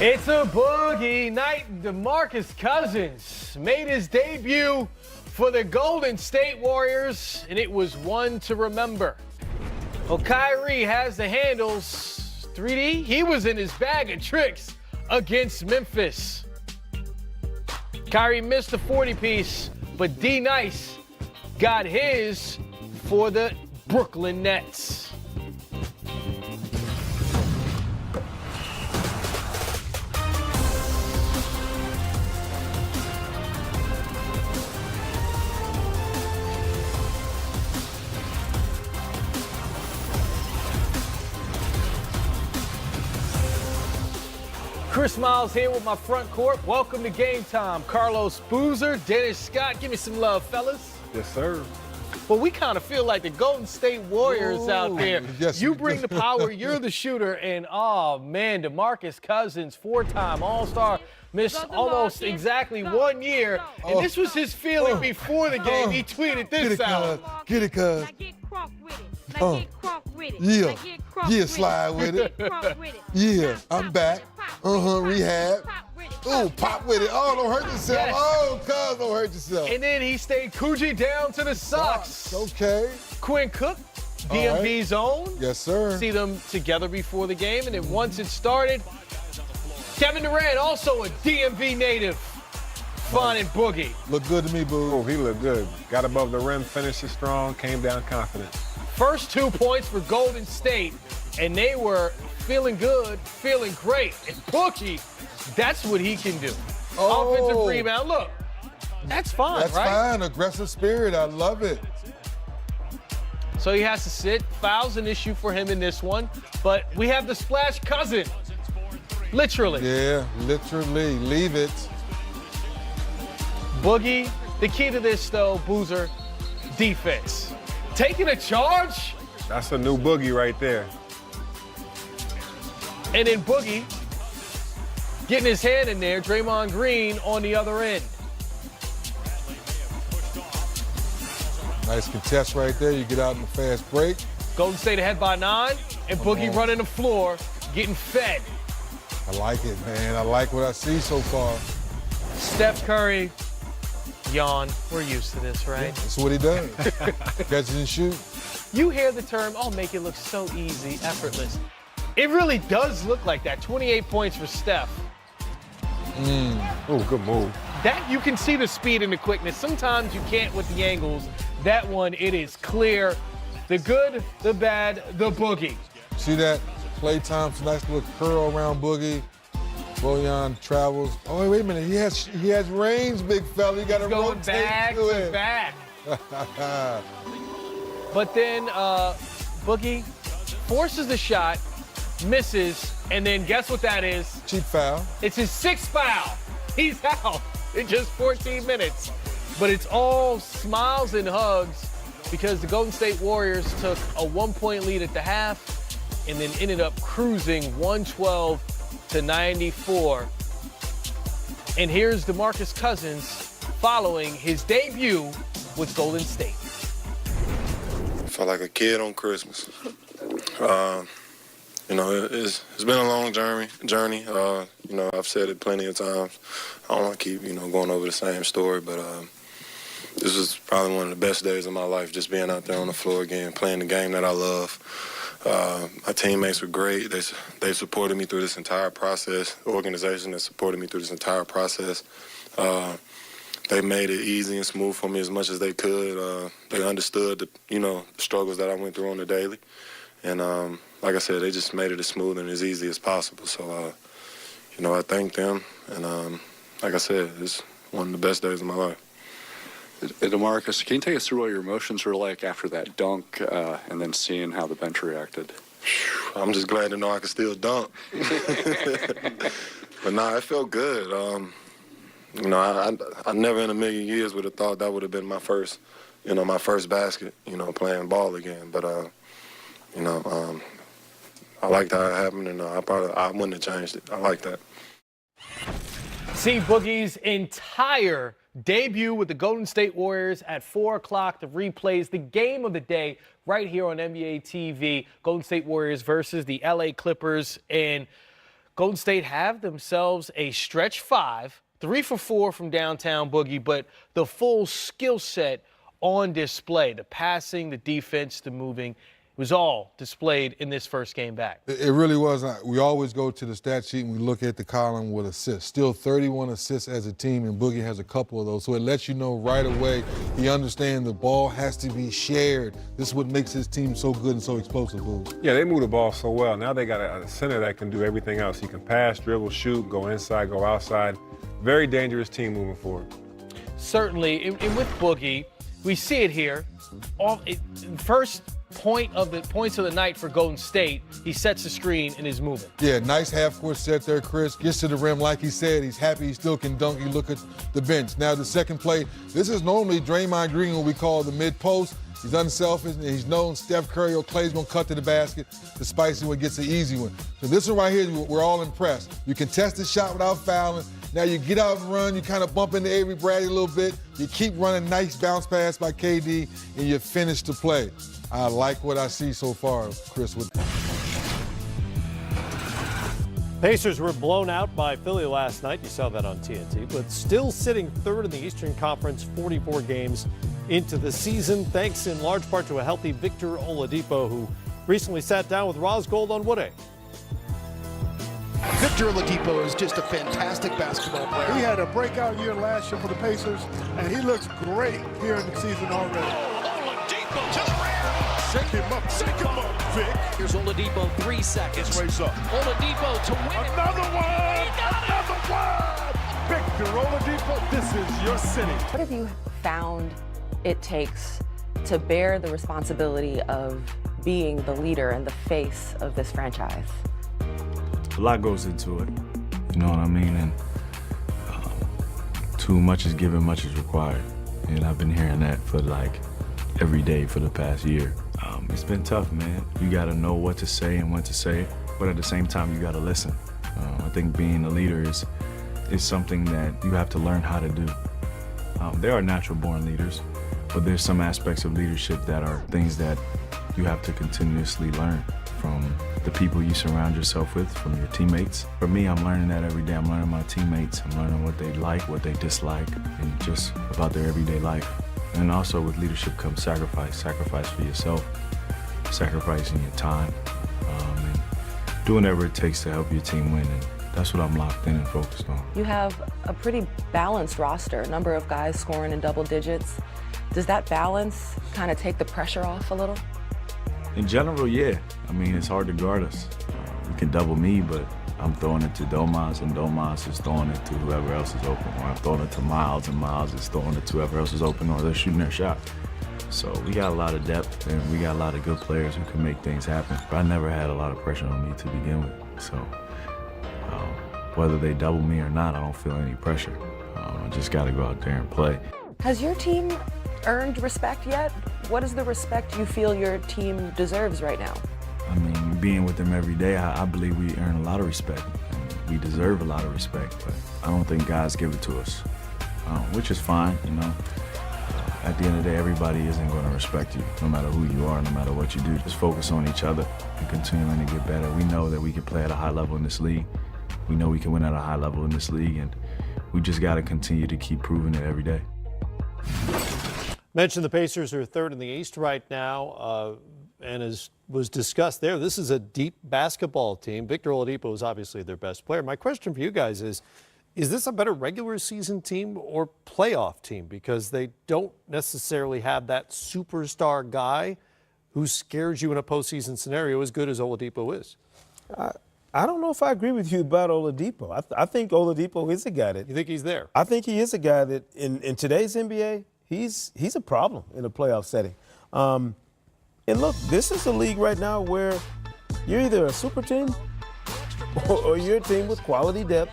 It's a boogie night. DeMarcus Cousins made his debut for the Golden State Warriors, and it was one to remember. Well, Kyrie has the handles. 3D, he was in his bag of tricks against Memphis. Kyrie missed the 40-piece, but D-Nice got his for the Brooklyn Nets. Chris Miles here with my front court. Welcome to Game Time. Carlos Boozer, Dennis Scott. Give me some love, fellas. Yes, sir. Well, we kind of feel like the Golden State Warriors out there. Yes, you bring the power, you're the shooter, and oh man, DeMarcus Cousins, four-time All-Star, missed almost exactly 1 year, and this was his feeling before the game. He tweeted this out. Get it, cuz. Yeah, slide with it. Yeah, I'm back. Rehab. Ooh, pop with it. Oh, don't hurt yourself. Yes. Oh, cuz, don't hurt yourself. And then he stayed Coogee down to the socks. Okay. Quinn Cook, DMV's own. Yes, sir. See them together before the game, and then once it started, Kevin Durant, also a DMV native, fun and boogie. Look good to me, boo. Oh, he looked good. Got above the rim, finished it strong, came down confident. First 2 points for Golden State, and they were feeling good, feeling great. And Boogie, that's what he can do. Oh. Offensive rebound, look, that's fine, That's right? fine. Aggressive spirit. I love it. So he has to sit. Foul's an issue for him in this one, but we have the splash cousin, literally. Yeah, literally. Leave it. Boogie, the key to this, though, Boozer, defense. Taking a charge, That's a new boogie right there. and then Boogie getting his hand in there. Draymond Green on the other end. Nice contest right there. You get out in the fast break. Golden State ahead by 9, and Boogie running the floor, getting fed. I like it, man. I like what I see so far. Steph Curry, yawn. We're used to this, right? That's what he does. Catch and shoot. You hear the term, oh, make it look so easy, effortless. It really does look like that. 28 points for Steph. Oh, good move. That, you can see the speed and the quickness. Sometimes you can't with the angles. That one, it is clear. The good, the bad, the boogie. See that? Klay Thompson, nice little curl around Boogie. Bojan travels. Oh, wait a minute. He has range, big fella. You got to Going rotate back to to it. back. But then Boogie forces the shot, misses, and then guess what that is? Cheap foul. It's his 6th foul. He's out in just 14 minutes. But it's all smiles and hugs because the Golden State Warriors took a 1-point lead at the half and then ended up cruising 112 to 94. And here's DeMarcus Cousins following his debut with Golden State. I felt like a kid on Christmas. It's been a long journey. I've said it plenty of times. I don't want to keep, going over the same story, but this was probably one of the best days of my life, just being out there on the floor again, playing the game that I love. My teammates were great. They supported me through this entire process. The organization that supported me through this entire process. They made it easy and smooth for me as much as they could. They understood the struggles that I went through on the daily. And like I said, they just made it as smooth and as easy as possible. So, I thank them. And like I said, it's one of the best days of my life. DeMarcus, can you take us through what your emotions were like after that dunk and then seeing how the bench reacted? I'm just glad to know I can still dunk. But nah, it felt good. I never in a million years would have thought that would have been my first basket, playing ball again. But, I liked how it happened, and I wouldn't have changed it. I like that. See Boogie's entire debut with the Golden State Warriors at 4 o'clock. The replays, the game of the day right here on NBA TV. Golden State Warriors versus the LA Clippers. And Golden State have themselves a stretch 5, 3 for 4 from downtown Boogie, but the full skill set on display. The passing, the defense, the moving. It was all displayed in this first game back. It really was. We always go to the stat sheet and we look at the column with assists. Still 31 assists as a team, and Boogie has a couple of those. So it lets you know right away he understands the ball has to be shared. This is what makes his team so good and so explosive, Boogie. Yeah, they move the ball so well. Now they got a center that can do everything else. He can pass, dribble, shoot, go inside, go outside. Very dangerous team moving forward. Certainly, and with Boogie, we see it here. First points of the night for Golden State, he sets the screen and is moving. Yeah, nice half-court set there, Chris. Gets to the rim, like he said. He's happy he still can dunk. You look at the bench. Now, the second play, this is normally Draymond Green, what we call the mid-post. He's unselfish, and he's known Steph Curry or Clay's going to cut to the basket. The spicy one gets the easy one. So this one right here, we're all impressed. You can test the shot without fouling. Now you get out and run, you kind of bump into Avery Bradley a little bit. You keep running, nice bounce pass by KD, and you finish the play. I like what I see so far, Chris. Pacers were blown out by Philly last night. You saw that on TNT, but still sitting third in the Eastern Conference, 44 games into the season, thanks in large part to a healthy Victor Oladipo, who recently sat down with Roz Gold on Wood A. Victor Oladipo is just a fantastic basketball player. He had a breakout year last year for the Pacers, and he looks great here in the season already. Oladipo to the rim. Shake him up, Vic. Here's Oladipo, 3 seconds. Race up. Oladipo to win it. Another one! Victor Oladipo, this is your city. What have you found it takes to bear the responsibility of being the leader and the face of this franchise? A lot goes into it, you know what I mean? And too much is given, much is required. And I've been hearing that for like every day for the past year. It's been tough, man. You gotta know what to say and when to say it, but at the same time, you gotta listen. I think being a leader is something that you have to learn how to do. There are natural born leaders, but there's some aspects of leadership that are things that you have to continuously learn from the people you surround yourself with, from your teammates. For me, I'm learning that every day. I'm learning my teammates. I'm learning what they like, what they dislike, and just about their everyday life. And also with leadership comes sacrifice. Sacrifice for yourself, sacrificing your time, and doing whatever it takes to help your team win. And that's what I'm locked in and focused on. You have a pretty balanced roster, a number of guys scoring in double digits. Does that balance kind of take the pressure off a little? In general, yeah. I mean, it's hard to guard us. You can double me, but I'm throwing it to Domas, and Domas is throwing it to whoever else is open. Or I'm throwing it to Miles, and Miles is throwing it to whoever else is open, or they're shooting their shot. So we got a lot of depth, and we got a lot of good players who can make things happen. But I never had a lot of pressure on me to begin with. So whether they double me or not, I don't feel any pressure. I just got to go out there and play. Has your team earned respect yet? What is the respect you feel your team deserves right now? I mean, being with them every day, I believe we earn a lot of respect. And we deserve a lot of respect, but I don't think guys give it to us, which is fine, you know. At the end of the day, everybody isn't going to respect you, no matter who you are, no matter what you do. Just focus on each other and continuing to get better. We know that we can play at a high level in this league. We know we can win at a high level in this league, and we just got to continue to keep proving it every day. Mentioned the Pacers are third in the East right now, and as was discussed there, this is a deep basketball team. Victor Oladipo is obviously their best player. My question for you guys is this a better regular season team or playoff team? Because they don't necessarily have that superstar guy who scares you in a postseason scenario as good as Oladipo is. I don't know if I agree with you about Oladipo. I think Oladipo is a guy that... You think he's there? I think he is a guy that in today's NBA, he's a problem in a playoff setting. And look, this is a league right now where you're either a super team or you're a team with quality depth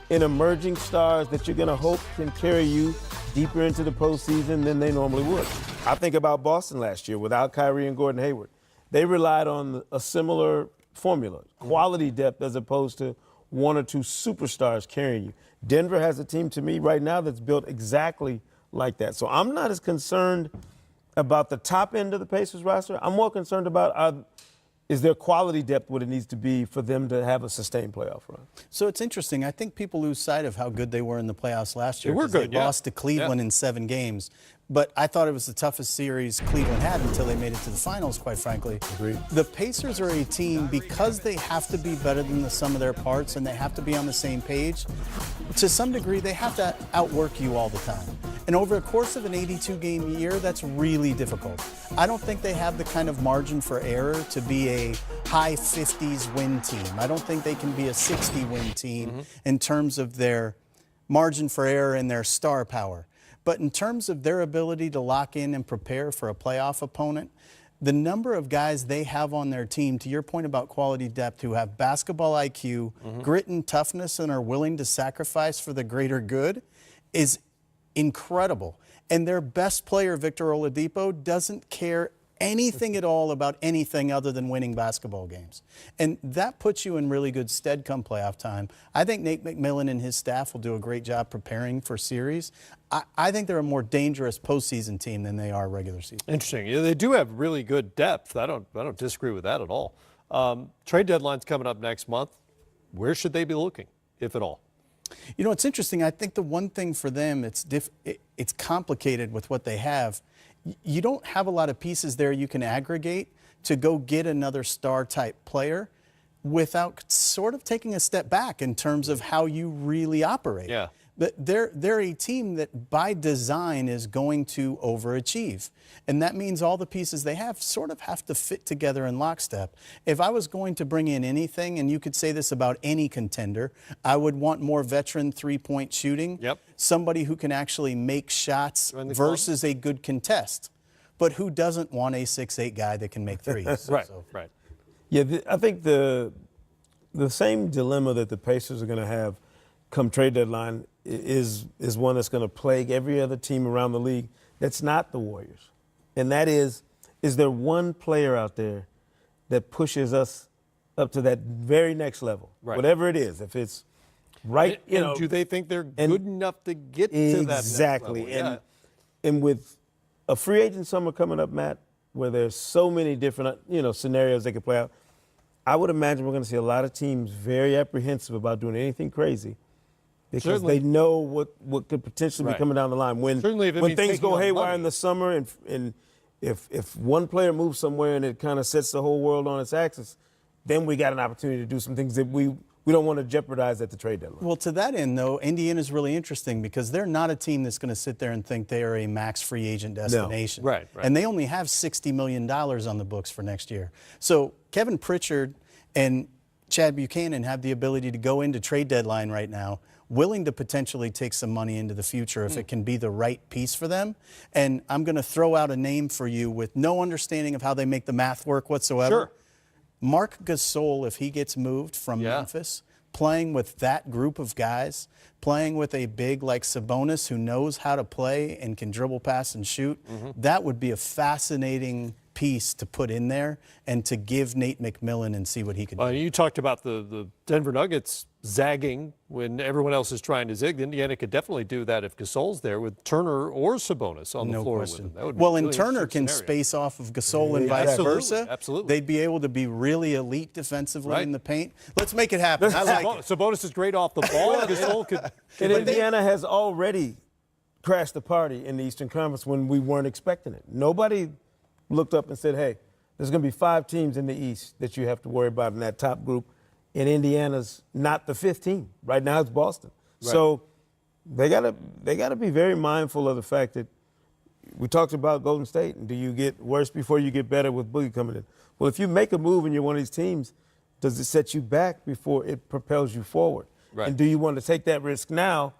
and emerging stars that you're going to hope can carry you deeper into the postseason than they normally would. I think about Boston last year without Kyrie and Gordon Hayward. They relied on a similar formula, quality depth as opposed to one or two superstars carrying you. Denver has a team to me right now that's built exactly like that. So I'm not as concerned about the top end of the Pacers roster. I'm more concerned about is there quality depth what it needs to be for them to have a sustained playoff run? So it's interesting. I think people lose sight of how good they were in the playoffs last year. They were good, They lost to Cleveland in 7 games. But I thought it was the toughest series Cleveland had until they made it to the finals, quite frankly. Agreed. The Pacers are a team, because they have to be better than the sum of their parts and they have to be on the same page, to some degree, they have to outwork you all the time. And over the course of an 82-game year, that's really difficult. I don't think they have the kind of margin for error to be a high 50s win team. I don't think they can be a 60-win team in terms of their margin for error and their star power. But in terms of their ability to lock in and prepare for a playoff opponent, the number of guys they have on their team, to your point about quality depth, who have basketball IQ, grit and toughness, and are willing to sacrifice for the greater good, is incredible. And their best player, Victor Oladipo, doesn't care anything at all about anything other than winning basketball games. And that puts you in really good stead come playoff time. I think Nate McMillan and his staff will do a great job preparing for series. I think they're a more dangerous postseason team than they are regular season. Interesting. Yeah, they do have really good depth. I don't disagree with that at all. Trade deadline's coming up next month. Where should they be looking, if at all? You know, it's interesting. I think the one thing for them, it's complicated with what they have. You don't have a lot of pieces there you can aggregate to go get another star-type player without sort of taking a step back in terms of how you really operate. Yeah. But they're a team that by design is going to overachieve. And that means all the pieces they have sort of have to fit together in lockstep. If I was going to bring in anything, and you could say this about any contender, I would want more veteran three-point shooting. Yep. Somebody who can actually make shots versus a good contest. But who doesn't want a 6'8" guy that can make threes? Right, So. right. Yeah, I think the same dilemma that the Pacers are going to have come trade deadline is one that's going to plague every other team around the league that's not the Warriors. And that is there one player out there that pushes us up to that very next level, whatever it is, if it's right, do they think they're good enough to get to that next level? Exactly. And with a free agent summer coming up, Matt, where there's so many different, scenarios they could play out, I would imagine we're going to see a lot of teams very apprehensive about doing anything crazy because they know what could potentially be coming down the line. When things go haywire in the summer and if one player moves somewhere and it kind of sets the whole world on its axis, then we got an opportunity to do some things that we don't want to jeopardize at the trade deadline. Well, to that end, though, Indiana's really interesting because they're not a team that's going to sit there and think they are a max free agent destination. No. Right. And they only have $60 million on the books for next year. So Kevin Pritchard and Chad Buchanan have the ability to go into trade deadline right now, willing to potentially take some money into the future if it can be the right piece for them. And I'm going to throw out a name for you with no understanding of how they make the math work whatsoever. Sure. Marc Gasol, if he gets moved from Memphis, playing with that group of guys, playing with a big like Sabonis who knows how to play and can dribble, pass, and shoot, that would be a fascinating piece to put in there and to give Nate McMillan and see what he can do. You talked about the Denver Nuggets zagging when everyone else is trying to zig. Indiana could definitely do that if Gasol's there with Turner or Sabonis on the floor with him. That would be well, really and Turner interesting can scenario. space off of Gasol and vice versa. Absolutely. They'd be able to be really elite defensively in the paint. Let's make it happen. I like it. Sabonis is great off the ball. Gasol could. And Indiana has already crashed the party in the Eastern Conference when we weren't expecting it. Nobody looked up and said, hey, there's going to be 5 teams in the East that you have to worry about in that top group, and Indiana's not the 5th team. Right now it's Boston. Right. So they gotta be very mindful of the fact that we talked about Golden State, and do you get worse before you get better with Boogie coming in? Well, if you make a move and you're one of these teams, does it set you back before it propels you forward? Right. And do you want to take that risk now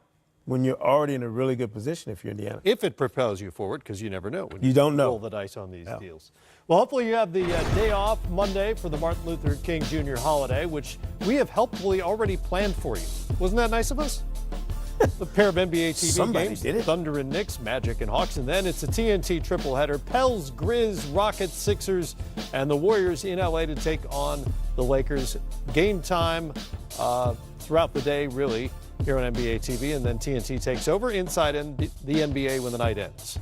when you're already in a really good position if you're Indiana? If it propels you forward, because you never know when you don't know. Roll the dice on these deals. Well, hopefully you have the day off Monday for the Martin Luther King Jr. holiday, which we have helpfully already planned for you. Wasn't that nice of us? The pair of NBA TV games, did it. Thunder and Knicks, Magic and Hawks, and then it's a TNT tripleheader, Pels, Grizz, Rockets, Sixers, and the Warriors in LA to take on the Lakers. Game time throughout the day, really, here on NBA TV, and then TNT takes over inside the NBA when the night ends.